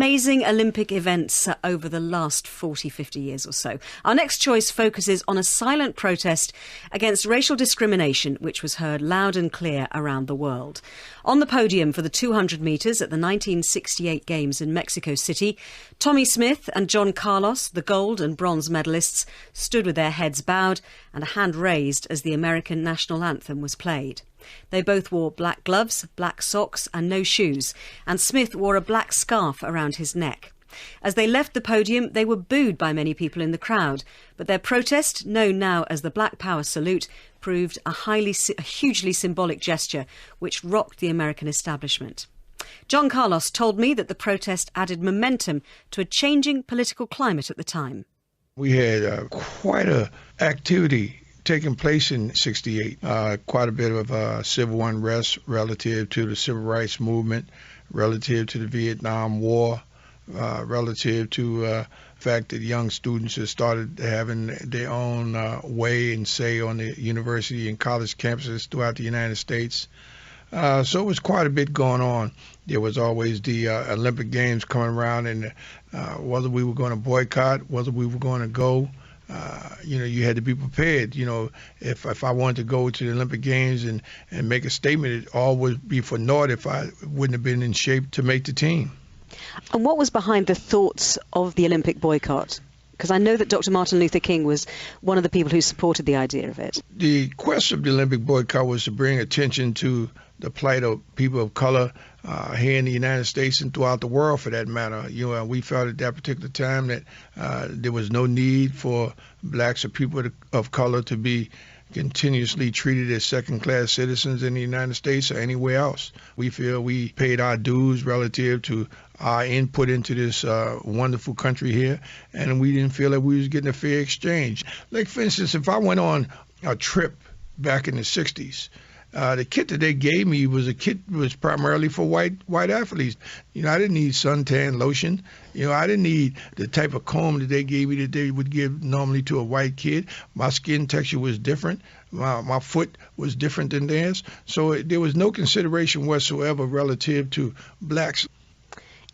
Amazing Olympic events over the last 40, 50 years or so. Our next choice focuses on a silent protest against racial discrimination, which was heard loud and clear around the world. On the podium for the 200 metres at the 1968 Games in Mexico City, Tommie Smith and John Carlos, the gold and bronze medalists, stood with their heads bowed and a hand raised as the American national anthem was played. They both wore black gloves, black socks and no shoes, and Smith wore a black scarf around his neck. As they left the podium, they were booed by many people in the crowd, but their protest, known now as the Black Power Salute, proved a hugely symbolic gesture which rocked the American establishment. John Carlos told me that the protest added momentum to a changing political climate at the time. We had quite an activity taking place in '68, quite a bit of civil unrest relative to the civil rights movement, relative to the Vietnam War, relative to the fact that young students had started having their own way and say on the university and college campuses throughout the United States. So it was quite a bit going on. There was always the Olympic Games coming around, and whether we were going to boycott, whether we were going to go, you had to be prepared. If I wanted to go to the Olympic Games and make a statement, it all would be for naught if I wouldn't have been in shape to make the team. And what was behind the thoughts of the Olympic boycott? Because I know that Dr. Martin Luther King was one of the people who supported the idea of it. The quest of the Olympic boycott was to bring attention to the plight of people of color here in the United States and throughout the world, for that matter. We felt at that particular time that there was no need for blacks or people of color to be continuously treated as second-class citizens in the United States or anywhere else. We feel we paid our dues relative to our input into this wonderful country here, and we didn't feel that we was getting a fair exchange. Like, for instance, if I went on a trip back in the 60s, the kit that they gave me was primarily for white athletes. I didn't need suntan lotion. I didn't need the type of comb that they gave me that they would give normally to a white kid. My skin texture was different. My foot was different than theirs. So there was no consideration whatsoever relative to blacks.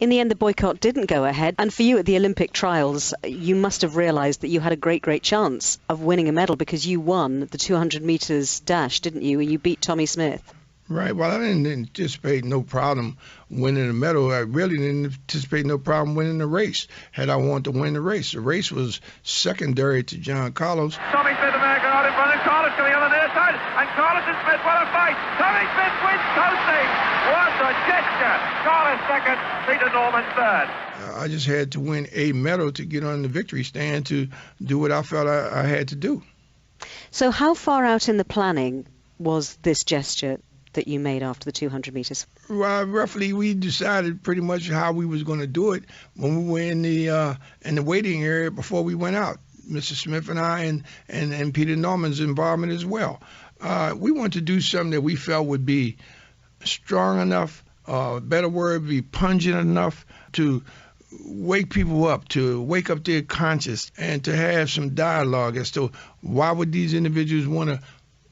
In the end, the boycott didn't go ahead. And for you at the Olympic trials, you must have realised that you had a great chance of winning a medal because you won the 200 metres dash, didn't you? And you beat Tommie Smith. Right. Well, I didn't anticipate no problem winning a medal. I really didn't anticipate no problem winning the race had I wanted to win the race. The race was secondary to John Carlos. Tommie Smith, American out in front, and Carlos coming on the near side. And Carlos and Smith, what a fight! Tommie Smith wins totally! What a gesture! Carlos second, Peter Norman third. I just had to win a medal to get on the victory stand to do what I felt I had to do. So how far out in the planning was this gesture that you made after the 200 metres? Well, roughly, we decided pretty much how we was going to do it when we were in the waiting area before we went out. Mr. Smith and I and Peter Norman's involvement as well. We wanted to do something that we felt would be strong enough, better word, be pungent enough to wake people up, to wake up their conscience, and to have some dialogue as to why would these individuals want to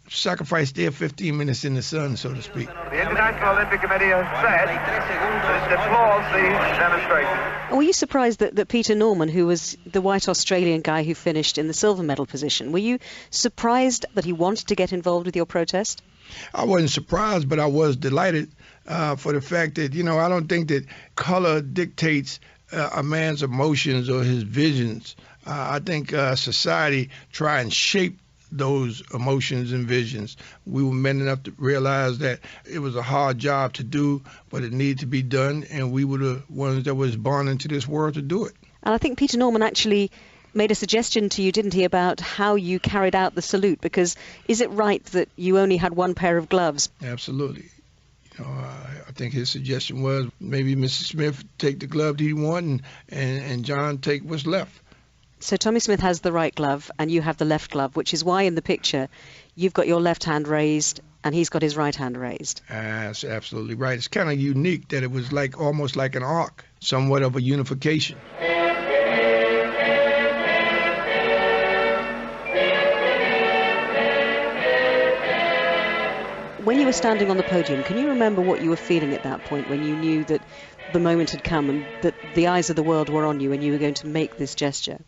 sacrifice their 15 minutes in the sun, so to speak. The International Olympic Committee has said that it deplores the demonstration. Were you surprised that Peter Norman, who was the white Australian guy who finished in the silver medal position, were you surprised that he wanted to get involved with your protest? I wasn't surprised, but I was delighted for the fact that, I don't think that color dictates a man's emotions or his visions. I think society try and shape those emotions and visions. We were men enough to realize that it was a hard job to do, but it needed to be done, and we were the ones that was born into this world to do it. And I think Peter Norman actually made a suggestion to you, didn't he, about how you carried out the salute? Because is it right that you only had one pair of gloves? Absolutely. I think his suggestion was maybe Mr. Smith take the glove that he wanted and John take what's left. So Tommie Smith has the right glove and you have the left glove, which is why in the picture you've got your left hand raised and he's got his right hand raised. That's absolutely right. It's kind of unique that it was almost like an arc, somewhat of a unification. When you were standing on the podium, can you remember what you were feeling at that point when you knew that the moment had come and that the eyes of the world were on you and you were going to make this gesture?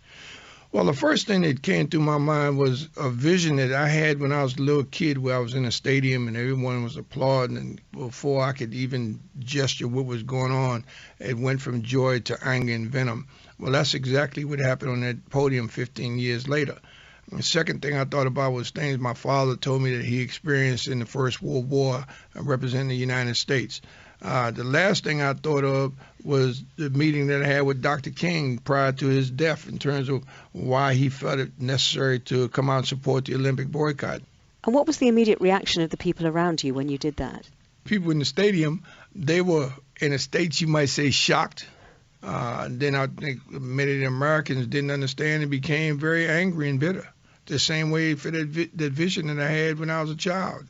Well, the first thing that came through my mind was a vision that I had when I was a little kid, where I was in a stadium and everyone was applauding, and before I could even gesture what was going on, it went from joy to anger and venom. Well, that's exactly what happened on that podium 15 years later. The second thing I thought about was things my father told me that he experienced in the First World War representing the United States. The last thing I thought of was the meeting that I had with Dr. King prior to his death in terms of why he felt it necessary to come out and support the Olympic boycott. And what was the immediate reaction of the people around you when you did that? People in the stadium, they were in a state, you might say, shocked. Then I think many of the Americans didn't understand and became very angry and bitter. The same way for that vision that I had when I was a child.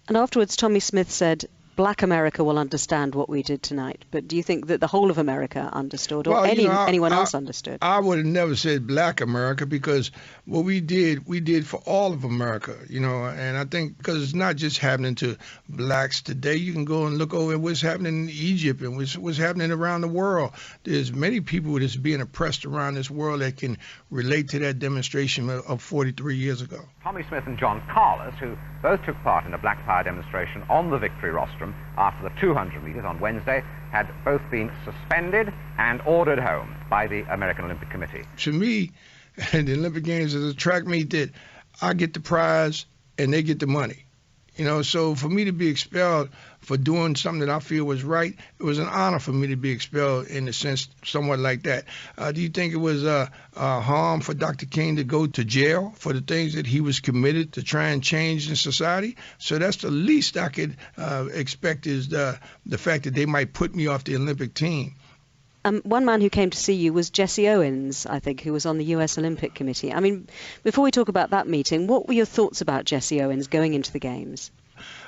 And afterwards, Tommie Smith said, Black America will understand what we did tonight. But do you think that the whole of America understood, or anyone else understood? I would have never said Black America, because what we did for all of America, and I think because it's not just happening to blacks today. You can go and look over at what's happening in Egypt and what's happening around the world. There's many people that's being oppressed around this world that can relate to that demonstration of 43 years ago. Tommie Smith and John Carlos, who both took part in a Black Power demonstration on the Victory Rostrum after the 200 metres on Wednesday, had both been suspended and ordered home by the American Olympic Committee. To me, the Olympic Games is a track meet that I get the prize and they get the money. So for me to be expelled for doing something that I feel was right, it was an honor for me to be expelled in a sense, somewhat like that. Do you think it was harm for Dr. King to go to jail for the things that he was committed to try and change in society? So that's the least I could expect, is the fact that they might put me off the Olympic team. One man who came to see you was Jesse Owens, I think, who was on the US Olympic Committee. I mean, before we talk about that meeting, what were your thoughts about Jesse Owens going into the Games?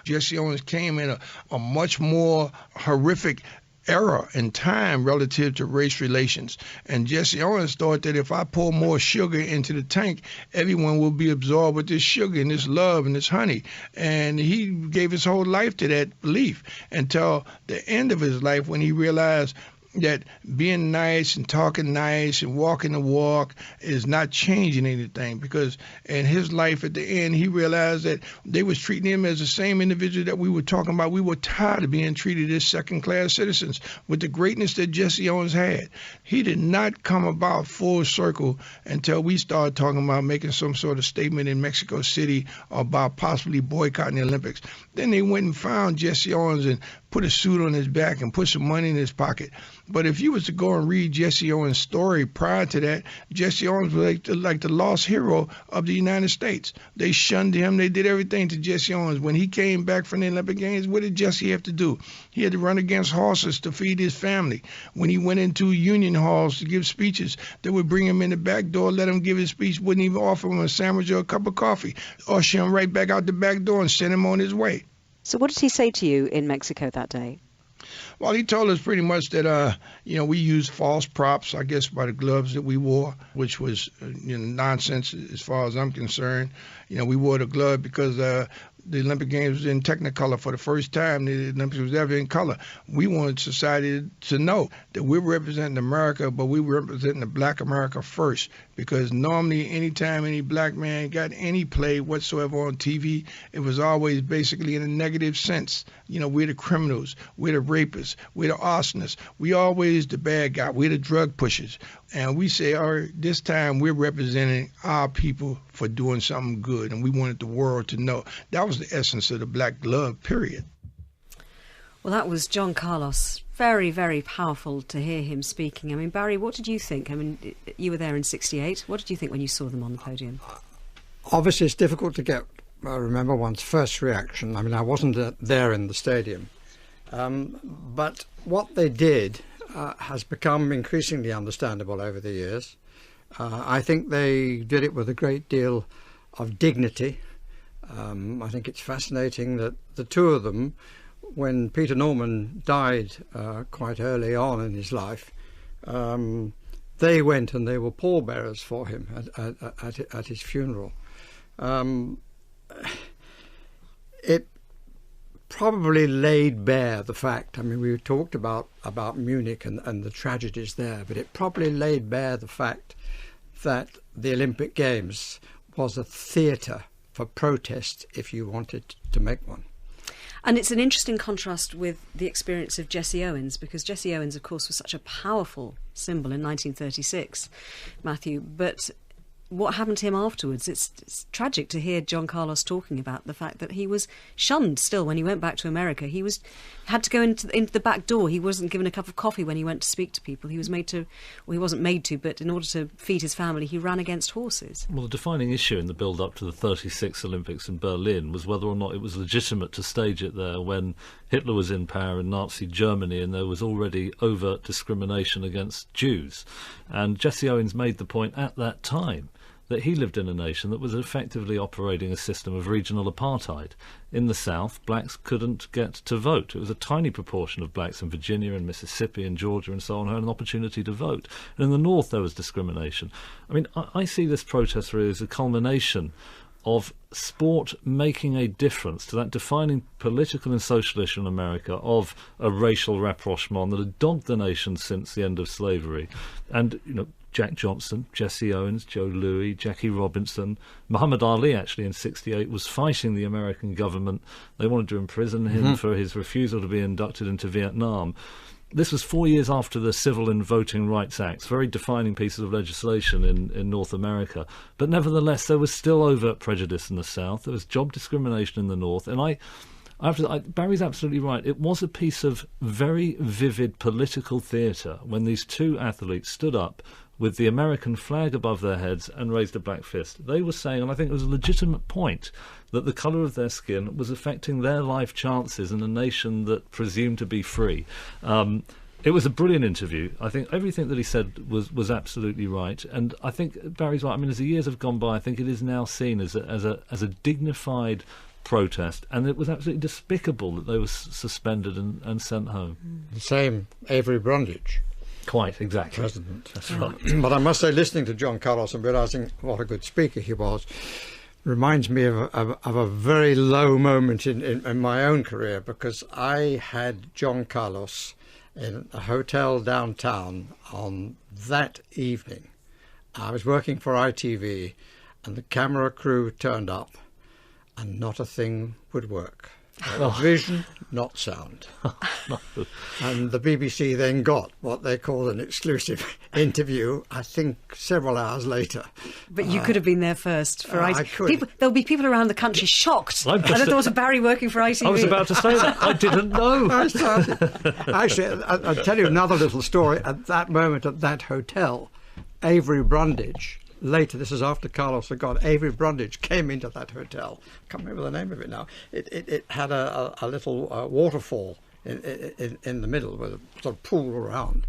Jesse Owens came in a much more horrific era and time relative to race relations. And Jesse Owens thought that if I pour more sugar into the tank, everyone will be absorbed with this sugar and this love and this honey. And he gave his whole life to that belief until the end of his life, when he realized that being nice and talking nice and walking the walk is not changing anything, because in his life at the end, he realized that they was treating him as the same individual that we were talking about. We were tired of being treated as second-class citizens with the greatness that Jesse Owens had. He did not come about full circle until we started talking about making some sort of statement in Mexico City about possibly boycotting the Olympics. Then they went and found Jesse Owens and put a suit on his back and put some money in his pocket. But if you was to go and read Jesse Owens' story prior to that, Jesse Owens was like the lost hero of the United States. They shunned him. They did everything to Jesse Owens. When he came back from the Olympic Games, what did Jesse have to do? He had to run against horses to feed his family. When he went into union halls to give speeches, they would bring him in the back door, let him give his speech, wouldn't even offer him a sandwich or a cup of coffee, usher him right back out the back door and send him on his way. So what did he say to you in Mexico that day? Well, he told us pretty much that, we used false props, I guess, by the gloves that we wore, which was nonsense as far as I'm concerned. We wore the glove because the Olympic Games was in Technicolor for the first time. The Olympics was ever in color. We wanted society to know that we're representing America, but we were representing the Black America first, because normally anytime any black man got any play whatsoever on TV, it was always basically in a negative sense. We're the criminals, we're the rapists, we're the arsonists, we always the bad guy, we're the drug pushers. And we say, all right, this time we're representing our people for doing something good, and we wanted the world to know. That was the essence of the Black Glove, period. Well, that was John Carlos. Very, very powerful to hear him speaking. I mean, Barry, what did you think? I mean, you were there in ’68. What did you think when you saw them on the podium? Obviously, it's difficult to remember one's first reaction. I mean, I wasn't there in the stadium. But what they did has become increasingly understandable over the years. I think they did it with a great deal of dignity. I think it's fascinating that the two of them, when Peter Norman died quite early on in his life, they went and they were pallbearers for him at his funeral. It probably laid bare the fact, I mean, we talked about Munich and the tragedies there, but it probably laid bare the fact that the Olympic Games was a theatre for protest if you wanted to make one. And it's an interesting contrast with the experience of Jesse Owens, because Jesse Owens, of course, was such a powerful symbol in 1936, Matthew, but what happened to him afterwards? It's tragic to hear John Carlos talking about the fact that he was shunned still when he went back to America. He had to go into the back door. He wasn't given a cup of coffee when he went to speak to people. He was made to, well, he wasn't made to, but in order to feed his family, he ran against horses. Well, the defining issue in the build-up to the 36 Olympics in Berlin was whether or not it was legitimate to stage it there when Hitler was in power in Nazi Germany and there was already overt discrimination against Jews. And Jesse Owens made the point at that time that he lived in a nation that was effectively operating a system of regional apartheid. In the South, blacks couldn't get to vote. It was a tiny proportion of blacks in Virginia and Mississippi and Georgia and so on who had an opportunity to vote. And in the North, there was discrimination. I mean, I see this protest really as a culmination of sport making a difference to that defining political and social issue in America of a racial rapprochement that had dogged the nation since the end of slavery. And, you know, Jack Johnson, Jesse Owens, Joe Louis, Jackie Robinson, Muhammad Ali actually in '68 was fighting the American government. They wanted to imprison him for his refusal to be inducted into Vietnam. This was 4 years after the Civil and Voting Rights Acts, very defining pieces of legislation in North America. But nevertheless, there was still overt prejudice in the South. There was job discrimination in the North. And Barry's absolutely right. It was a piece of very vivid political theatre when these two athletes stood up with the American flag above their heads and raised a black fist. They were saying, and I think it was a legitimate point, that the colour of their skin was affecting their life chances in a nation that presumed to be free. It was a brilliant interview. I think everything that he said was absolutely right. And I think Barry's right. I mean, as the years have gone by, I think it is now seen as a dignified protest, and it was absolutely despicable that they were suspended and sent home. The same Avery Brundage. Quite, exactly. President. That's right. But I must say, listening to John Carlos and realising what a good speaker he was, reminds me of a very low moment in my own career, because I had John Carlos in a hotel downtown on that evening. I was working for ITV, and the camera crew turned up, and not a thing would work. Vision, not sound. And the BBC then got what they call an exclusive interview, I think several hours later. But you could have been there first for I could. There'll be people around the country shocked. I thought of Barry working for ITV. I was about to say that. I didn't know. Actually, I'll tell you another little story. At that moment at that hotel, Avery Brundage, later, this is after Carlos had gone, Avery Brundage came into that hotel. I can't remember the name of it now. It had a little waterfall in the middle with a sort of pool around.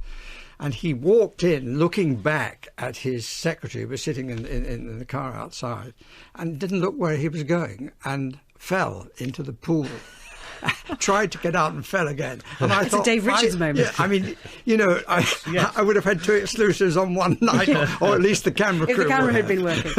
And he walked in looking back at his secretary, who was sitting in the car outside, and didn't look where he was going and fell into the pool. Tried to get out and fell again. And I thought, a Dave Richards moment. Yeah, I mean, you know, I would have had two exclusives on one night, or at least the camera crew. If the camera had been working.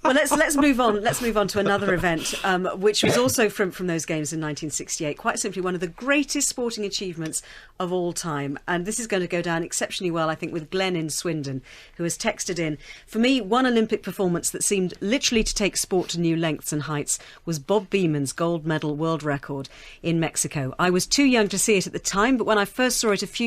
Well, let's move on. Let's move on to another event, which was also from those games in 1968. Quite simply, one of the greatest sporting achievements of all time. And this is going to go down exceptionally well, I think, with Glenn in Swindon, who has texted in. For me, one Olympic performance that seemed literally to take sport to new lengths and heights was Bob Beamon's gold medal world record in Mexico. I was too young to see it at the time, but when I first saw it a few